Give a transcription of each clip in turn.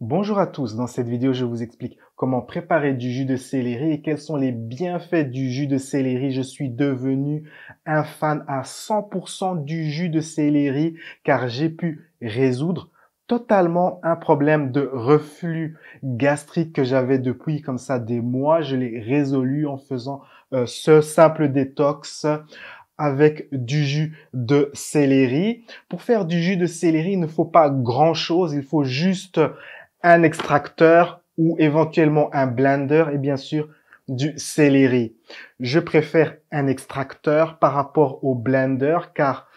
Bonjour à tous, dans cette vidéo je vous explique comment préparer du jus de céleri et quels sont les bienfaits du jus de céleri. Je suis devenu un fan à 100% du jus de céleri car j'ai pu résoudre totalement un problème de reflux gastrique que j'avais depuis comme ça des mois. Je l'ai résolu en faisant ce simple détox avec du jus de céleri. Pour faire du jus de céleri, il ne faut pas grand-chose, il faut juste un extracteur ou éventuellement un blender et bien sûr du céleri. Je préfère un extracteur par rapport au blender car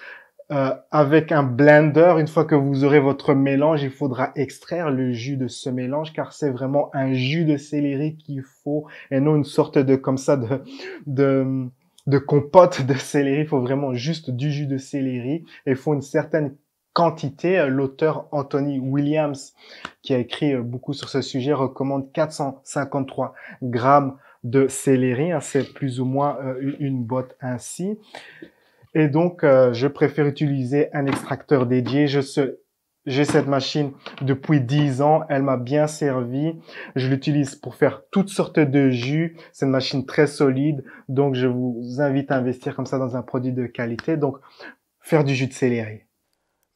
avec un blender, une fois que vous aurez votre mélange, il faudra extraire le jus de ce mélange car c'est vraiment un jus de céleri qu'il faut et non une sorte de comme ça de compote de céleri. Il faut vraiment juste du jus de céleri et il faut une certaine quantité. L'auteur Anthony Williams, qui a écrit beaucoup sur ce sujet, recommande 453 grammes de céleri. C'est plus ou moins une botte ainsi. Et donc, je préfère utiliser un extracteur dédié. J'ai cette machine depuis 10 ans. Elle m'a bien servi. Je l'utilise pour faire toutes sortes de jus. C'est une machine très solide. Donc, je vous invite à investir comme ça dans un produit de qualité. Donc, faire du jus de céleri.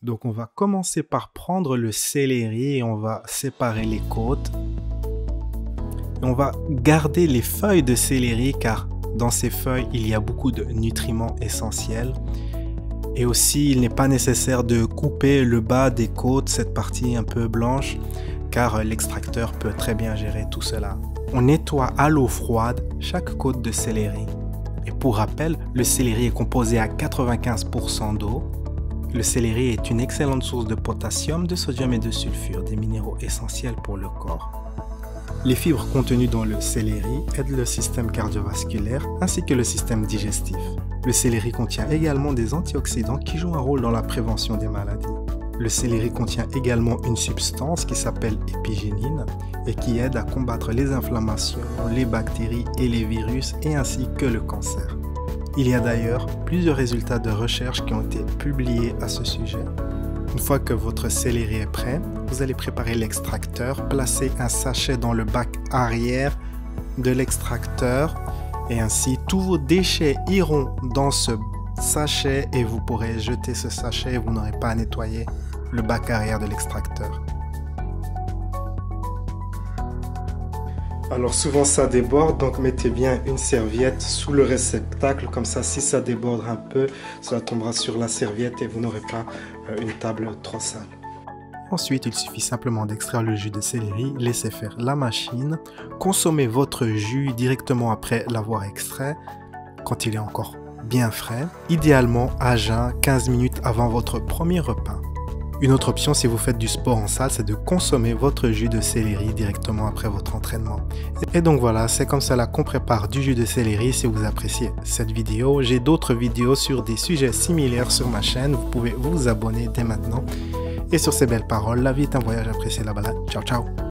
Donc on va commencer par prendre le céleri et on va séparer les côtes. Et on va garder les feuilles de céleri car dans ces feuilles il y a beaucoup de nutriments essentiels. Et aussi il n'est pas nécessaire de couper le bas des côtes, cette partie un peu blanche, car l'extracteur peut très bien gérer tout cela. On nettoie à l'eau froide chaque côte de céleri. Et pour rappel, le céleri est composé à 95% d'eau. Le céleri est une excellente source de potassium, de sodium et de sulfure, des minéraux essentiels pour le corps. Les fibres contenues dans le céleri aident le système cardiovasculaire ainsi que le système digestif. Le céleri contient également des antioxydants qui jouent un rôle dans la prévention des maladies. Le céleri contient également une substance qui s'appelle épigénine et qui aide à combattre les inflammations, les bactéries et les virus et ainsi que le cancer. Il y a d'ailleurs plusieurs résultats de recherche qui ont été publiés à ce sujet. Une fois que votre céleri est prêt, vous allez préparer l'extracteur, placer un sachet dans le bac arrière de l'extracteur et ainsi tous vos déchets iront dans ce sachet et vous pourrez jeter ce sachet et vous n'aurez pas à nettoyer le bac arrière de l'extracteur. Alors souvent ça déborde, donc mettez bien une serviette sous le réceptacle, comme ça si ça déborde un peu, ça tombera sur la serviette et vous n'aurez pas une table trop sale. Ensuite, il suffit simplement d'extraire le jus de céleri, laisser faire la machine, consommer votre jus directement après l'avoir extrait, quand il est encore bien frais, idéalement à jeun 15 minutes avant votre premier repas. Une autre option si vous faites du sport en salle, c'est de consommer votre jus de céleri directement après votre entraînement. Et donc voilà, c'est comme cela qu'on prépare du jus de céleri. Si vous appréciez cette vidéo, j'ai d'autres vidéos sur des sujets similaires sur ma chaîne. Vous pouvez vous abonner dès maintenant. Et sur ces belles paroles, la vie est un voyage, appréciez la balade. Ciao ciao.